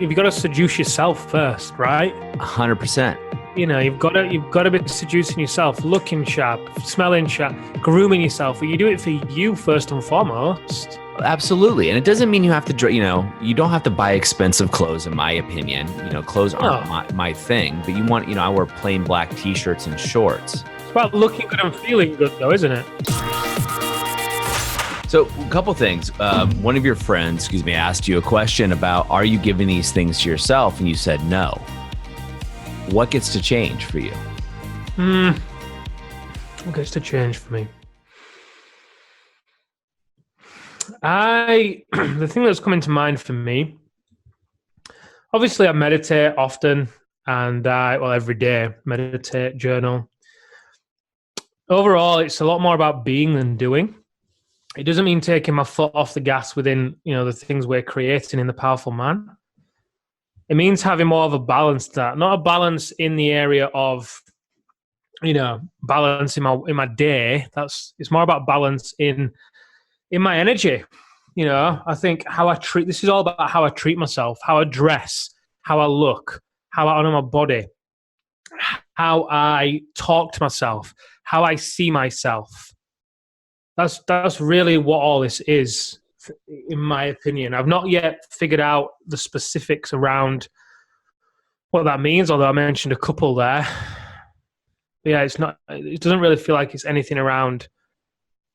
you've got to seduce yourself first, right? 100%. You've got to be seducing yourself, looking sharp, smelling sharp, grooming yourself. You do it for you first and foremost. Absolutely. And it doesn't mean you have to, you don't have to buy expensive clothes, in my opinion. Clothes aren't my thing, but you want, I wear plain black t-shirts and shorts. It's about looking good and feeling good though, isn't it? So a couple things. One of your friends, asked you a question about, are you giving these things to yourself? And you said no. What gets to change for you? What gets to change for me? The thing that's coming to mind for me, obviously I meditate often and every day, meditate, journal. Overall, it's a lot more about being than doing. It doesn't mean taking my foot off the gas within, the things we're creating in the Powerful Man. It means having more of a balance to that, not a balance in the area of, balance in my day. It's more about balance in my energy. I think this is all about how I treat myself, how I dress, how I look, how I honor my body, how I talk to myself, how I see myself. That's really what all this is, in my opinion. I've not yet figured out the specifics around what that means, although I mentioned a couple there. But yeah, it doesn't really feel like it's anything around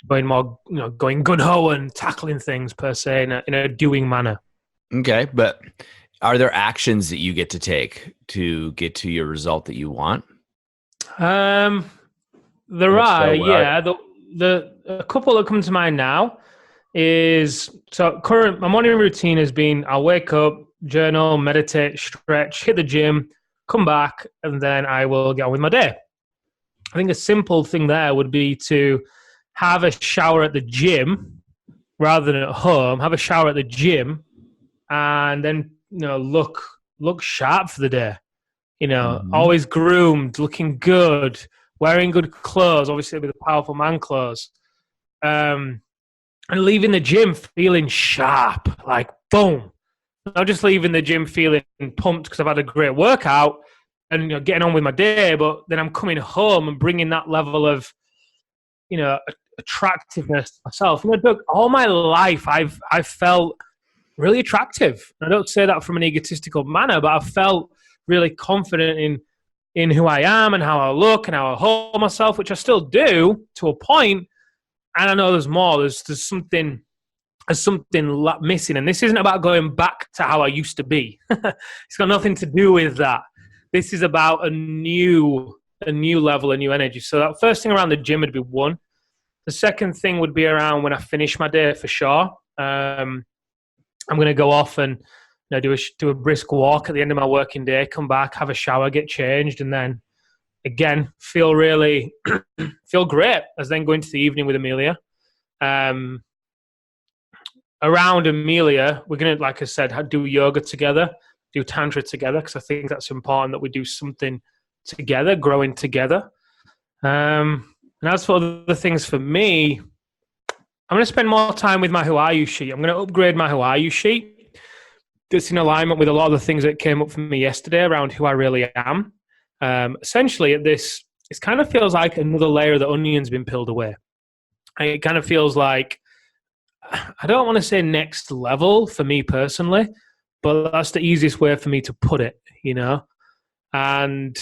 going gung-ho and tackling things per se in a doing manner. Okay, but are there actions that you get to take to get to your result that you want? There are, yeah. A couple that come to mind now is, my morning routine has been, I'll wake up, journal, meditate, stretch, hit the gym, come back, and then I will get on with my day. I think a simple thing there would be to have a shower at the gym rather than at home, have a shower at the gym, and then, look sharp for the day. Always groomed, looking good, wearing good clothes, obviously with the Powerful Man clothes. And leaving the gym feeling sharp, like boom. Not just leaving the gym feeling pumped because I've had a great workout and getting on with my day, but then I'm coming home and bringing that level of, attractiveness to myself. Doug, all my life I've felt really attractive. I don't say that from an egotistical manner, but I've felt really confident in who I am and how I look and how I hold myself, which I still do to a point. And I know there's more. There's something missing. And this isn't about going back to how I used to be. It's got nothing to do with that. This is about a new level, a new energy. So that first thing around the gym would be one. The second thing would be around when I finish my day for sure. I'm going to go off and do a brisk walk at the end of my working day, come back, have a shower, get changed, and then again feel great as then go into the evening with Amelia. Around Amelia, we're going to, like I said, do yoga together, do tantra together, because I think that's important that we do something together, growing together. And as for other things for me, I'm going to spend more time with my Who Are You sheet. I'm going to upgrade my Who Are You sheet. That's in alignment with a lot of the things that came up for me yesterday around who I really am. Essentially, it kind of feels like another layer of the onion's been peeled away. And it kind of feels like, I don't want to say next level for me personally, but that's the easiest way for me to put it, And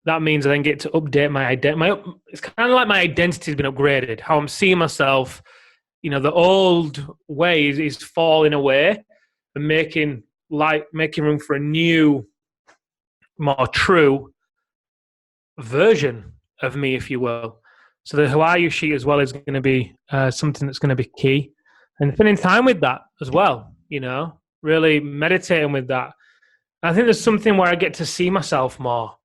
that means I then get to update my identity. It's kind of like my identity has been upgraded. How I'm seeing myself, the old ways is falling away and making room for a new, more true version of me, if you will. So the Who Are You sheet as well is going to be something that's going to be key. And spending time with that as well, really meditating with that. I think there's something where I get to see myself more,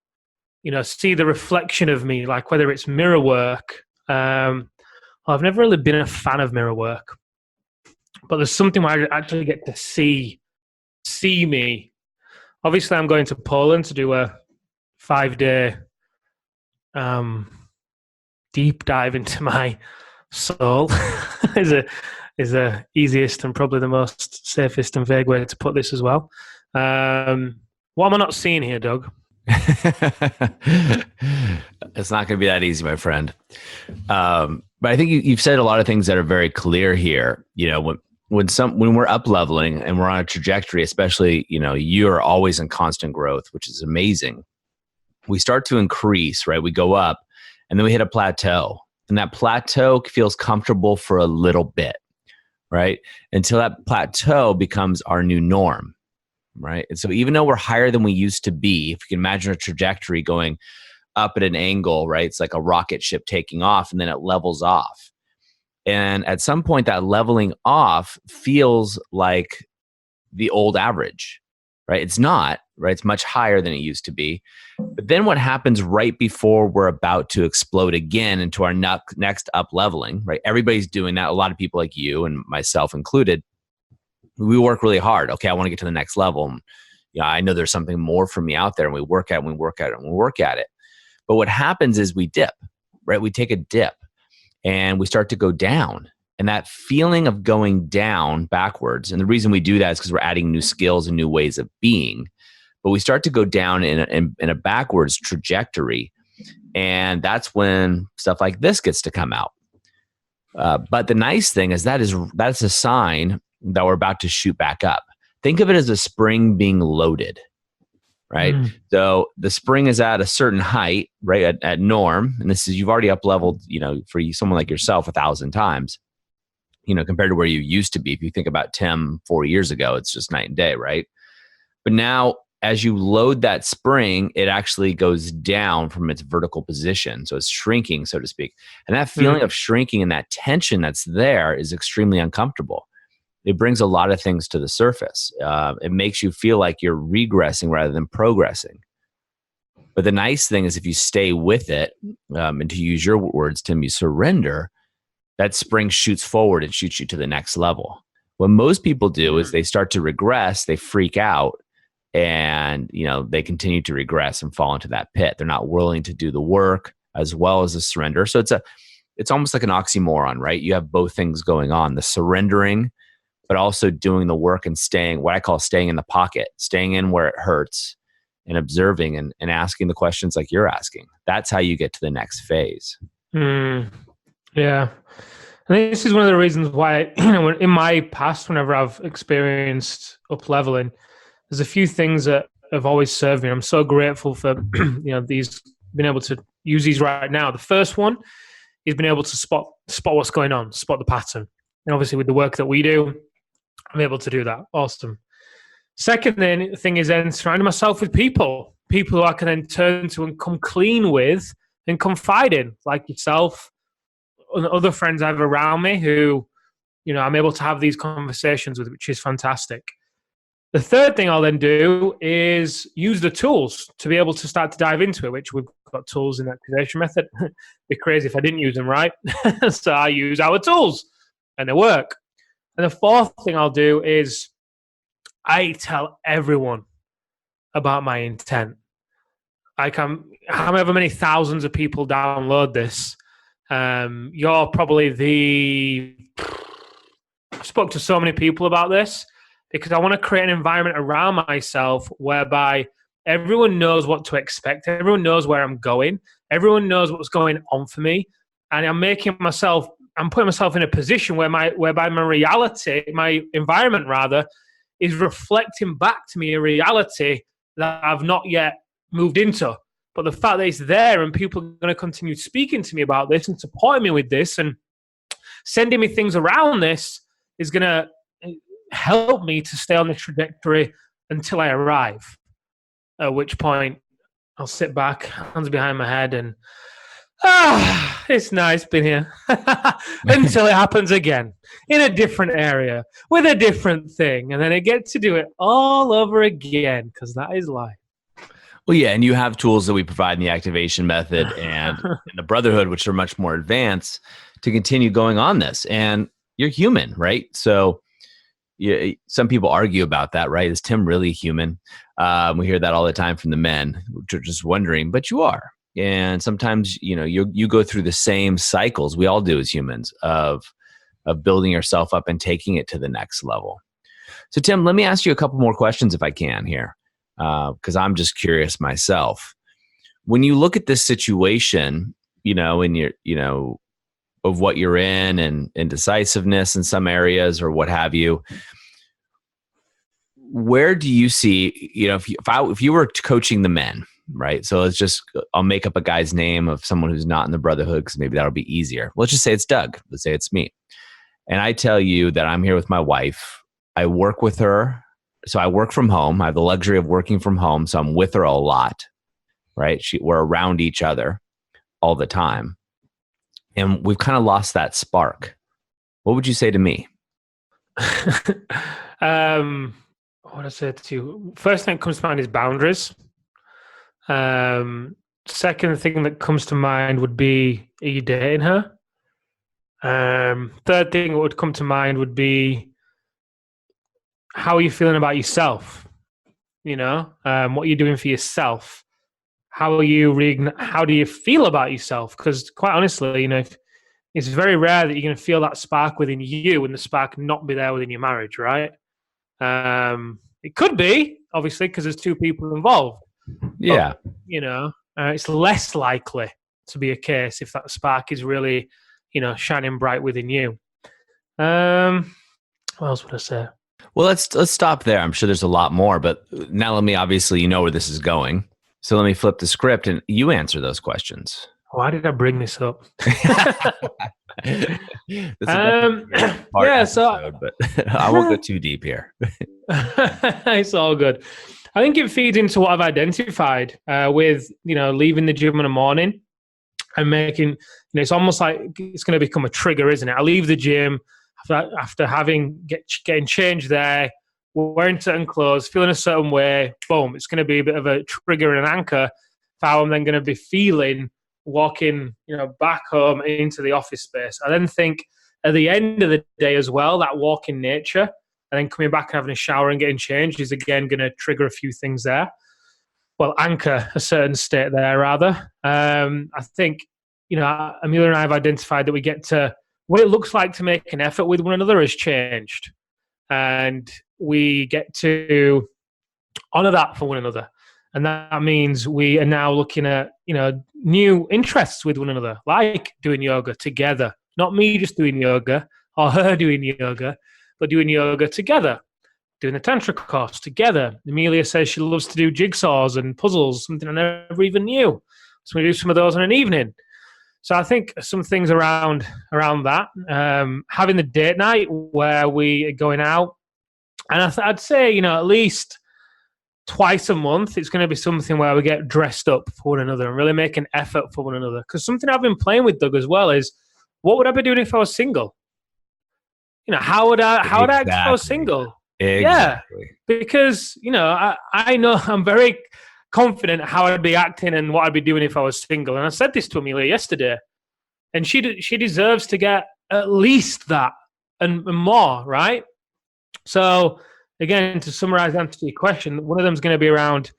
see the reflection of me, like whether it's mirror work. I've never really been a fan of mirror work, but there's something where I actually get to see me. Obviously, I'm going to Poland to do a 5-day deep dive into my soul. is the easiest and probably the most safest and vague way to put this as well. What am I not seeing here, Doug? It's not going to be that easy, my friend. But I think you've said a lot of things that are very clear here. When we're up leveling and we're on a trajectory, especially, you're always in constant growth, which is amazing. We start to increase, right? We go up and then we hit a plateau, and that plateau feels comfortable for a little bit, right? Until that plateau becomes our new norm, right? And so even though we're higher than we used to be, if you can imagine a trajectory going up at an angle, right? It's like a rocket ship taking off, and then it levels off. And at some point, that leveling off feels like the old average, right? It's not, right? It's much higher than it used to be. But then what happens right before we're about to explode again into our next up leveling, right? Everybody's doing that. A lot of people like you and myself included, we work really hard. Okay, I want to get to the next level. I know there's something more for me out there, and we work at it, and we work at it, and we work at it. But what happens is we dip, right? We take a dip and we start to go down. And that feeling of going down backwards, and the reason we do that is because we're adding new skills and new ways of being. But we start to go down in a backwards trajectory. And that's when stuff like this gets to come out. But the nice thing is that's a sign that we're about to shoot back up. Think of it as a spring being loaded, right? So the spring is at a certain height, right, at norm. And this is, you've already up leveled, for someone like yourself 1,000 times, compared to where you used to be. If you think about Tim 4 years ago, it's just night and day, right? But now as you load that spring, it actually goes down from its vertical position. So it's shrinking, so to speak. And that feeling of shrinking and that tension that's there is extremely uncomfortable. It brings a lot of things to the surface. It makes you feel like you're regressing rather than progressing. But the nice thing is if you stay with it, and to use your words, Tim, you surrender, that spring shoots forward and shoots you to the next level. What most people do is they start to regress, they freak out, and they continue to regress and fall into that pit. They're not willing to do the work as well as the surrender. So it's almost like an oxymoron, right? You have both things going on, the surrendering, but also doing the work and staying, what I call staying in the pocket, staying in where it hurts and observing and asking the questions like you're asking. That's how you get to the next phase. Yeah. I think this is one of the reasons why, in my past, whenever I've experienced up leveling, there's a few things that have always served me. I'm so grateful for, these, being able to use these right now. The first one is being able to spot what's going on, spot the pattern. And obviously with the work that we do, I'm able to do that. Awesome. Second thing is then surrounding myself with people who I can then turn to and come clean with and confide in, like yourself and other friends I have around me who, I'm able to have these conversations with, which is fantastic. The third thing I'll then do is use the tools to be able to start to dive into it, which we've got tools in the activation method. It'd be crazy if I didn't use them, right? So I use our tools and they work. And the fourth thing I'll do is I tell everyone about my intent. However many thousands of people download this, you're probably I've spoke to so many people about this because I want to create an environment around myself whereby everyone knows what to expect. Everyone knows where I'm going. Everyone knows what's going on for me. And I'm putting myself in a position whereby my reality, my environment rather, is reflecting back to me a reality that I've not yet moved into. But the fact that it's there and people are going to continue speaking to me about this and supporting me with this and sending me things around this is going to help me to stay on this trajectory until I arrive. At which point I'll sit back, hands behind my head, and it's nice being here until it happens again in a different area with a different thing. And then I get to do it all over again because that is life. Well, yeah, and you have tools that we provide in the activation method and in the brotherhood, which are much more advanced, to continue going on this. And you're human, right? So some people argue about that, right? Is Tim really human? We hear that all the time from the men, which are just wondering, but you are. And sometimes, you go through the same cycles we all do as humans of of building yourself up and taking it to the next level. So Tim, let me ask you a couple more questions if I can here, because I'm just curious myself. When you look at this situation, in your, of what you're in and indecisiveness in some areas or what have you, where do you see, if you were coaching the men, right? So I'll make up a guy's name of someone who's not in the brotherhood because maybe that'll be easier. Let's just say it's Doug. Let's say it's me. And I tell you that I'm here with my wife. I work with her. So I work from home. I have the luxury of working from home. So I'm with her a lot, right? We're around each other all the time. And we've kind of lost that spark. What would you say to me? What I say to you? First thing that comes to mind is boundaries. Second thing that comes to mind would be, are you dating her? Third thing that would come to mind would be, how are you feeling about yourself? What are you doing for yourself? How do you feel about yourself? Because quite honestly, it's very rare that you're going to feel that spark within you and the spark not be there within your marriage, right? It could be, obviously, because there's two people involved. Yeah. But, it's less likely to be a case if that spark is really, shining bright within you. What else would I say? Well, let's stop there. I'm sure there's a lot more, but now obviously you know where this is going. So let me flip the script and you answer those questions. Why did I bring this up? But I won't go too deep here. It's all good. I think it feeds into what I've identified with, leaving the gym in the morning and making, it's almost like it's going to become a trigger, isn't it? I leave the gym after getting changed there, wearing certain clothes, feeling a certain way, boom, it's going to be a bit of a trigger and an anchor for how I'm then going to be feeling walking, back home into the office space. I then think at the end of the day as well, that walk in nature and then coming back and having a shower and getting changed is again going to trigger a few things there. Well, anchor a certain state there, rather. I think, Amelia and I have identified that we get to what it looks like to make an effort with one another has changed. And we get to honor that for one another. And that means we are now looking at, new interests with one another, like doing yoga together. Not me just doing yoga or her doing yoga, but doing yoga together, doing the Tantra course together. Amelia says she loves to do jigsaws and puzzles, something I never even knew. So we do some of those in an evening. So I think some things around that, having the date night where we are going out. And I'd say, at least twice a month, it's going to be something where we get dressed up for one another and really make an effort for one another. Because something I've been playing with Doug as well is, what would I be doing if I was single? How would I act if I was single? Exactly. Yeah, because, I know I'm very confident how I'd be acting and what I'd be doing if I was single. And I said this to Amelia yesterday. And she deserves to get at least that and more, right? So, again, to summarize the answer to your question, one of them is going to be around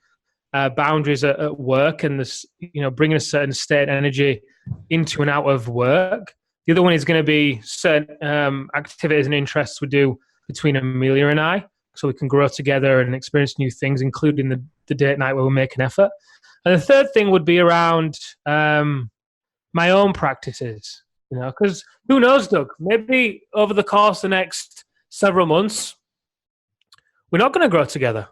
boundaries at work and this, bringing a certain state and energy into and out of work. The other one is going to be certain activities and interests we do between Amelia and I, so we can grow together and experience new things, including the date night where we make an effort. And the third thing would be around my own practices, because who knows, Doug? Maybe over the course of the next several months, we're not going to grow together.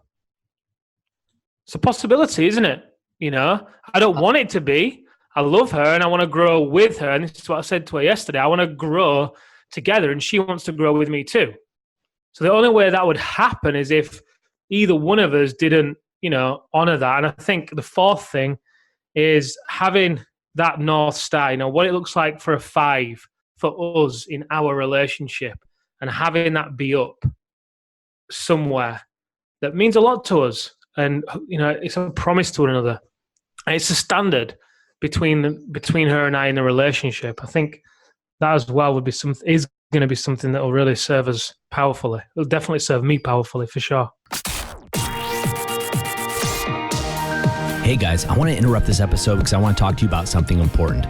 It's a possibility, isn't it? I don't want it to be. I love her and I want to grow with her. And this is what I said to her yesterday. I want to grow together and she wants to grow with me too. So the only way that would happen is if either one of us didn't, honor that. And I think the fourth thing is having that North Star, what it looks like for a 5 for us in our relationship and having that be up somewhere that means a lot to us. And, it's a promise to one another. And it's a standard between her and I in the relationship. I think that as well is going to be something that will really serve us powerfully. It'll definitely serve me powerfully for sure. Hey guys, I want to interrupt this episode because I want to talk to you about something important.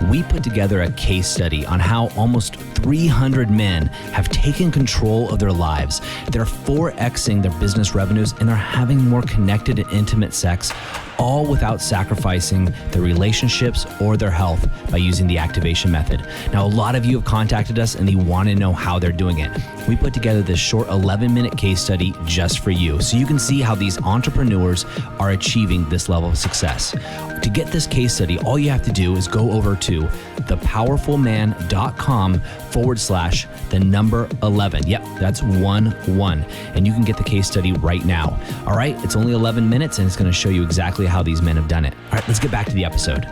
We put together a case study on how almost 3 300 men have taken control of their lives. They're 4Xing their business revenues, and they're having more connected and intimate sex, all without sacrificing their relationships or their health by using the activation method. Now, a lot of you have contacted us and they want to know how they're doing it. We put together this short 11-minute case study just for you, so you can see how these entrepreneurs are achieving this level of success. To get this case study, all you have to do is go over to thepowerfulman.com/11. Yep, that's 11. And you can get the case study right now. All right, it's only 11 minutes and it's going to show you exactly how these men have done it. All right, let's get back to the episode.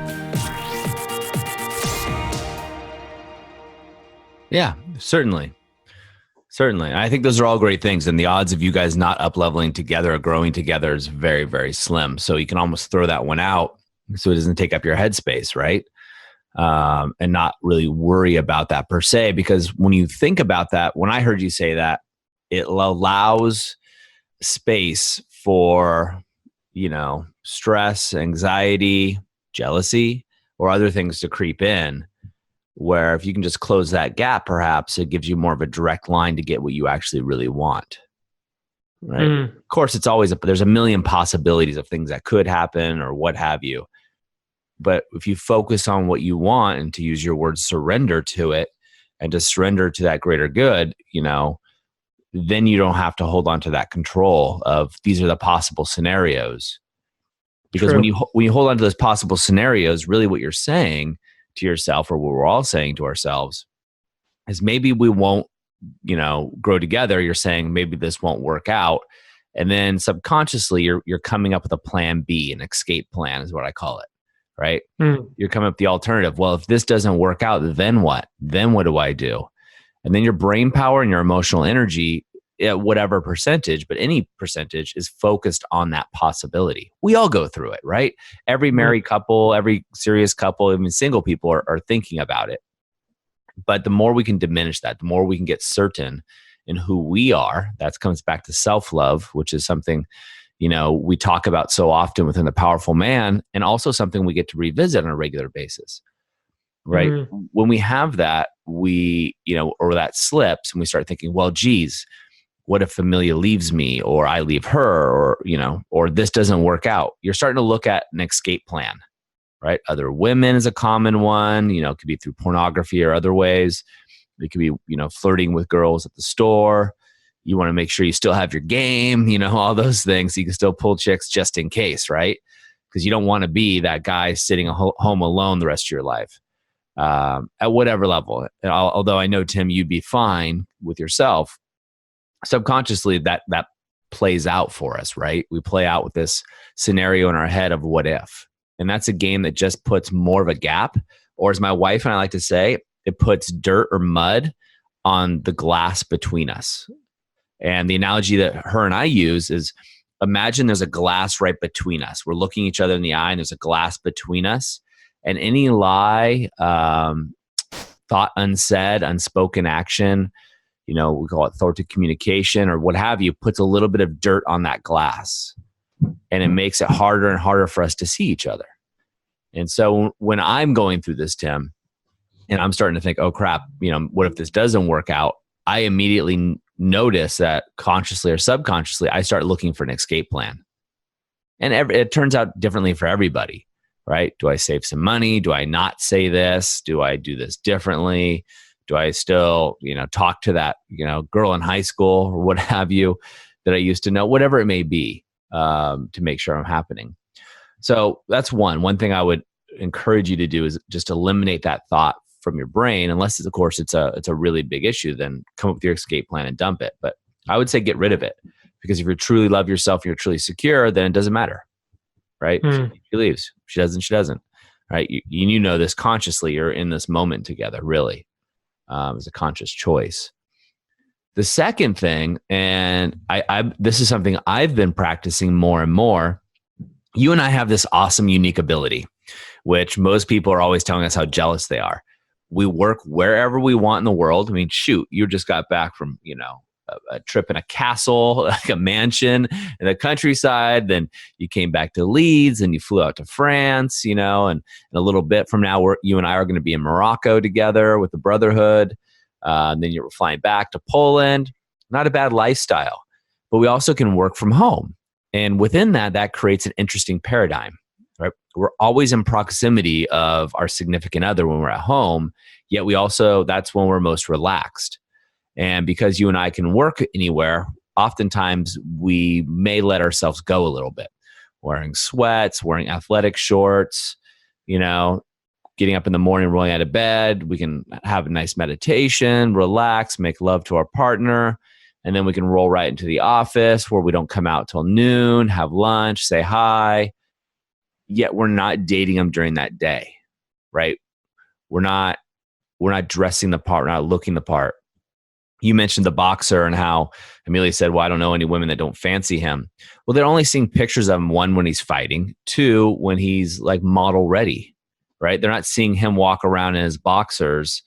Yeah, certainly. Certainly. I think those are all great things. And the odds of you guys not up-leveling together or growing together is very, very slim. So you can almost throw that one out so it doesn't take up your headspace, right? And not really worry about that per se. Because when you think about that, when I heard you say that, it allows space for, stress, anxiety, jealousy, or other things to creep in. Where if you can just close that gap, perhaps it gives you more of a direct line to get what you actually really want. Right? Of course, it's always there's a million possibilities of things that could happen or what have you. But if you focus on what you want and to use your word surrender to it and to surrender to that greater good, then you don't have to hold on to that control of these are the possible scenarios. Because when you hold on to those possible scenarios, really what you're saying to yourself, or what we're all saying to ourselves, is maybe we won't, grow together. You're saying maybe this won't work out. And then subconsciously you're coming up with a plan B, an escape plan is what I call it, right? You're coming up with the alternative. Well, if this doesn't work out, then what? Then what do I do? And then your brain power and your emotional energy, at whatever percentage, but any percentage, is focused on that possibility. We all go through it, right? Every married couple, every serious couple, even single people are thinking about it. But the more we can diminish that, the more we can get certain in who we are. That comes back to self-love, which is something, we talk about so often within the Powerful Man, and also something we get to revisit on a regular basis, right? When we have that, or that slips and we start thinking, well, geez, what if Amelia leaves me, or I leave her, or this doesn't work out? You're starting to look at an escape plan, right? Other women is a common one. It could be through pornography or other ways. It could be, flirting with girls at the store. You want to make sure you still have your game, all those things. So you can still pull chicks just in case, right? Because you don't want to be that guy sitting home alone the rest of your life, at whatever level. Although I know, Tim, you'd be fine with yourself. Subconsciously that plays out for us, right? We play out with this scenario in our head of what if. And that's a game that just puts more of a gap, or as my wife and I like to say, it puts dirt or mud on the glass between us. And the analogy that her and I use is, imagine there's a glass right between us. We're looking each other in the eye and there's a glass between us. And any lie, thought unsaid, unspoken action, we call it thwarted communication or what have you, puts a little bit of dirt on that glass. And it makes it harder and harder for us to see each other. And so when I'm going through this, Tim, and I'm starting to think, oh crap, what if this doesn't work out? I immediately notice that consciously or subconsciously, I start looking for an escape plan. And it turns out differently for everybody, right? Do I save some money? Do I not say this? Do I do this differently? Do I still, talk to that, girl in high school or what have you that I used to know, whatever it may be, to make sure I'm happening. So that's one thing I would encourage you to do is just eliminate that thought from your brain, unless of course it's a really big issue, then come up with your escape plan and dump it. But I would say get rid of it, because if you truly love yourself and you're truly secure, then it doesn't matter, right? She leaves, she doesn't, right? You know this consciously, you're in this moment together, really. It's a conscious choice. The second thing, and this is something I've been practicing more and more. You and I have this awesome, unique ability, which most people are always telling us how jealous they are. We work wherever we want in the world. I mean, shoot, you just got back from, a trip in a castle, like a mansion in the countryside. Then you came back to Leeds and you flew out to France, and a little bit from now, you and I are going to be in Morocco together with the Brotherhood. Then you're flying back to Poland. Not a bad lifestyle. But we also can work from home. And within that, that creates an interesting paradigm, right? We're always in proximity of our significant other when we're at home, yet that's when we're most relaxed. And because you and I can work anywhere, oftentimes we may let ourselves go a little bit. Wearing sweats, wearing athletic shorts, getting up in the morning, rolling out of bed. We can have a nice meditation, relax, make love to our partner. And then we can roll right into the office where we don't come out till noon, have lunch, say hi. Yet we're not dating them during that day, right? We're not dressing the part. We're not looking the part. You mentioned the boxer and how Amelia said, well, I don't know any women that don't fancy him. Well, they're only seeing pictures of him, one, when he's fighting, two, when he's like model ready, right? They're not seeing him walk around in his boxers,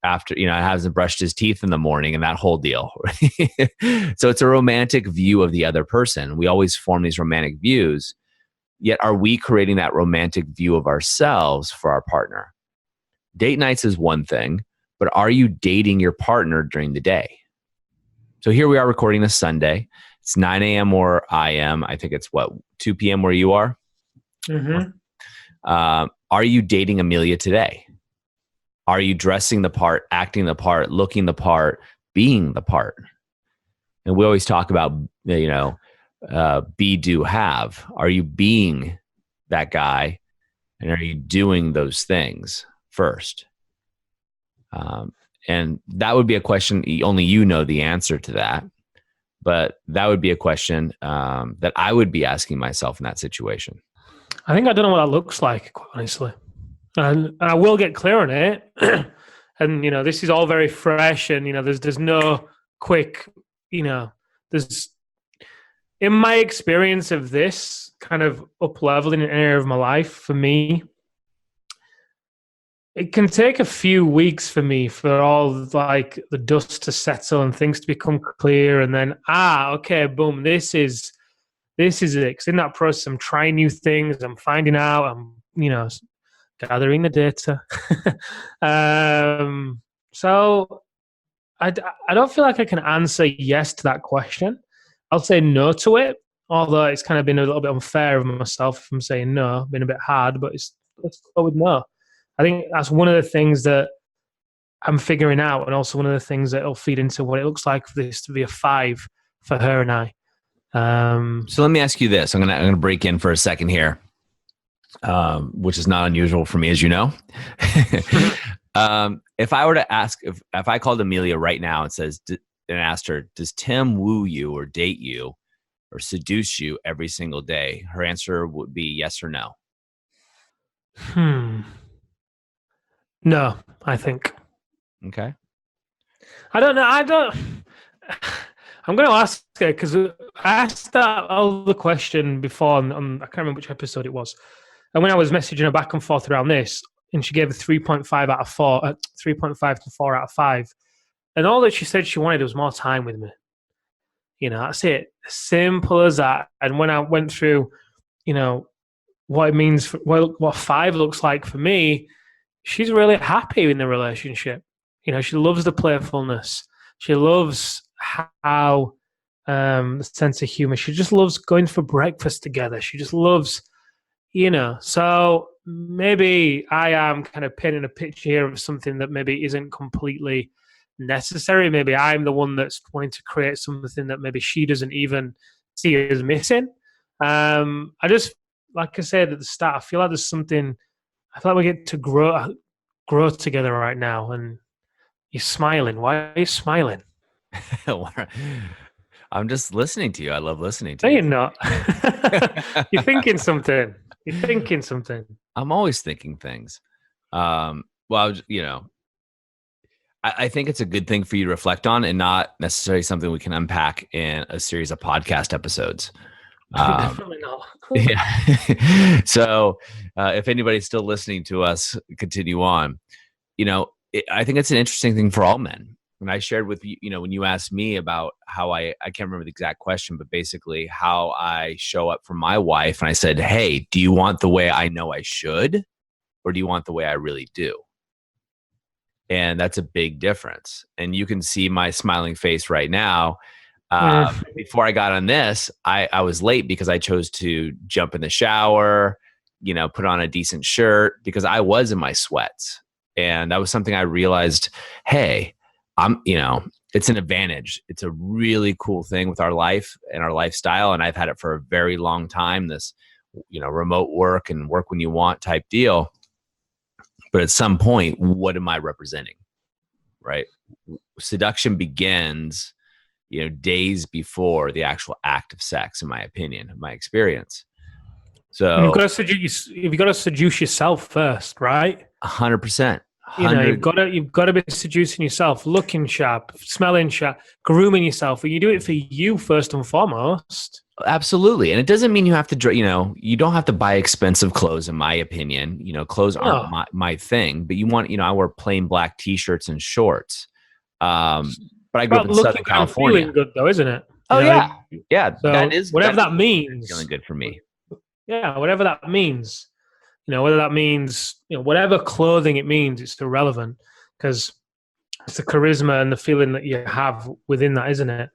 after, hasn't brushed his teeth in the morning and that whole deal. So it's a romantic view of the other person. We always form these romantic views. Yet are we creating that romantic view of ourselves for our partner? Date nights is one thing, but are you dating your partner during the day? So here we are recording this Sunday. It's 9 a.m. where I am. I think it's 2 p.m. where you are? Mm-hmm. Are you dating Amelia today? Are you dressing the part, acting the part, looking the part, being the part? And we always talk about, be, do, have. Are you being that guy? And are you doing those things first? And that would be a question, only you know the answer to that. But that would be a question that I would be asking myself in that situation. I think I don't know what that looks like, quite honestly. And I will get clear on it. And, this is all very fresh and, there's no quick, there's, in my experience of this kind of up-leveling an area of my life, for me, it can take a few weeks for me for all like the dust to settle and things to become clear. And then, okay, boom, this is it. Because in that process, I'm trying new things. I'm finding out. I'm, gathering the data. So I don't feel like I can answer yes to that question. I'll say no to it, although it's kind of been a little bit unfair of myself if I'm saying no, been a bit hard, but let's go with no. I think that's one of the things that I'm figuring out, and also one of the things that will feed into what it looks like for this to be a 5 for her and I. So let me ask you this. I'm gonna break in for a second here, which is not unusual for me, as you know. If I were to ask, if I called Amelia right now and asked her, does Tim woo you or date you or seduce you every single day? Her answer would be yes or no. No, I think. Okay. I don't know. I'm going to ask her because I asked that other question before on I can't remember which episode it was. And when I was messaging her back and forth around this, and she gave a 3.5 out of 4, 3.5 to 4 out of 5. And all that she said she wanted was more time with me. That's it. Simple as that. And when I went through, what it means, what 5 looks like for me, she's really happy in the relationship. She loves the playfulness. She loves how the sense of humor. She just loves going for breakfast together. She just loves, So maybe I am kind of painting a picture here of something that maybe isn't completely necessary. Maybe I'm the one that's wanting to create something that maybe she doesn't even see as missing. I just, like I said at the start, I feel like there's something. I feel like we get to grow together right now. And you're smiling. Why are you smiling? I'm just listening to you. I love listening to you. No, you're not. You're thinking something. You're thinking something. I'm always thinking things. I think it's a good thing for you to reflect on and not necessarily something we can unpack in a series of podcast episodes. Definitely not. Yeah. So if anybody's still listening to us, continue on. I think it's an interesting thing for all men. And I shared with you, when you asked me about how I can't remember the exact question, but basically how I show up for my wife. And I said, hey, do you want the way I know I should? Or do you want the way I really do? And that's a big difference. And you can see my smiling face right now. Before I got on this, I was late because I chose to jump in the shower, put on a decent shirt because I was in my sweats. And that was something I realized, hey, it's an advantage. It's a really cool thing with our life and our lifestyle. And I've had it for a very long time, this, remote work and work when you want type deal. But at some point, what am I representing? Right? Seduction begins, days before the actual act of sex, in my opinion, in my experience. So you've got to seduce yourself first, right? 100%. You've got to be seducing yourself, looking sharp, smelling sharp, grooming yourself. And you do it for you first and foremost. Absolutely. And it doesn't mean you have to, you don't have to buy expensive clothes, in my opinion. Clothes aren't my thing, but you want, I wear plain black t-shirts and shorts. But I grew up in Southern California. Feeling good though, isn't it? Yeah. So that is whatever that means. Feeling good for me. Yeah, whatever that means. Whether that means, whatever clothing it means, it's irrelevant because it's the charisma and the feeling that you have within that, isn't it?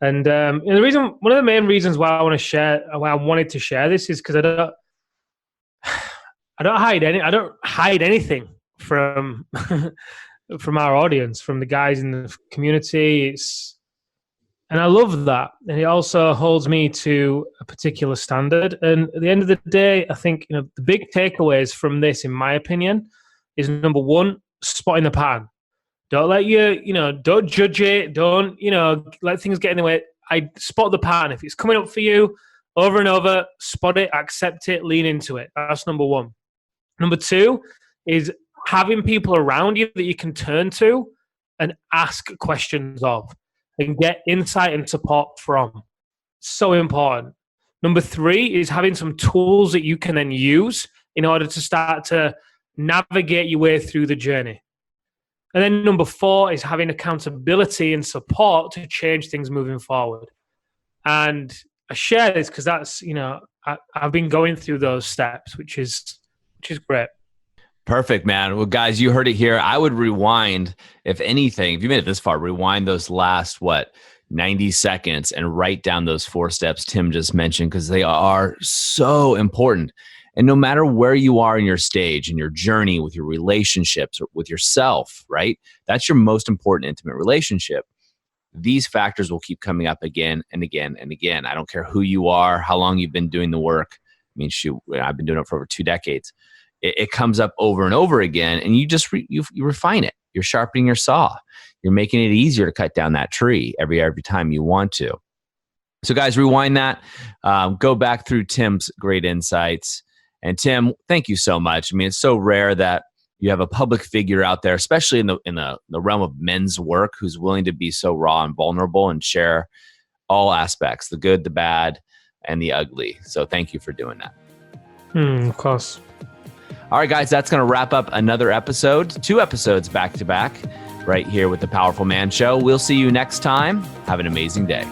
And one of the main reasons why I wanted to share this is because I don't hide anything from from our audience, from the guys in the community. And I love that. And it also holds me to a particular standard. And at the end of the day, I think, the big takeaways from this, in my opinion, is number one, spotting the pattern. Don't let don't judge it. Don't, let things get in the way. I spot the pattern. If it's coming up for you over and over, spot it, accept it, lean into it. That's number one. Number two is having people around you that you can turn to and ask questions of and get insight and support from. So important. Number three is having some tools that you can then use in order to start to navigate your way through the journey. And then number four is having accountability and support to change things moving forward. And I share this because that's, I've been going through those steps, which is great. Perfect, man. Well, guys, you heard it here. I would rewind, if anything, if you made it this far, rewind those last, 90 seconds and write down those 4 steps Tim just mentioned, because they are so important. And no matter where you are in your stage, in your journey with your relationships or with yourself, right? That's your most important intimate relationship. These factors will keep coming up again and again and again. I don't care who you are, how long you've been doing the work. I mean, shoot, I've been doing it for over 2 decades. It comes up over and over again, and you just you refine it. You're sharpening your saw. You're making it easier to cut down that tree every time you want to. So guys, rewind that. Go back through Tim's great insights. And Tim, thank you so much. I mean, it's so rare that you have a public figure out there, especially in the realm of men's work, who's willing to be so raw and vulnerable and share all aspects, the good, the bad, and the ugly. So thank you for doing that. Of course. All right, guys, that's going to wrap up another episode, 2 episodes back to back, right here with the Powerful Man Show. We'll see you next time. Have an amazing day.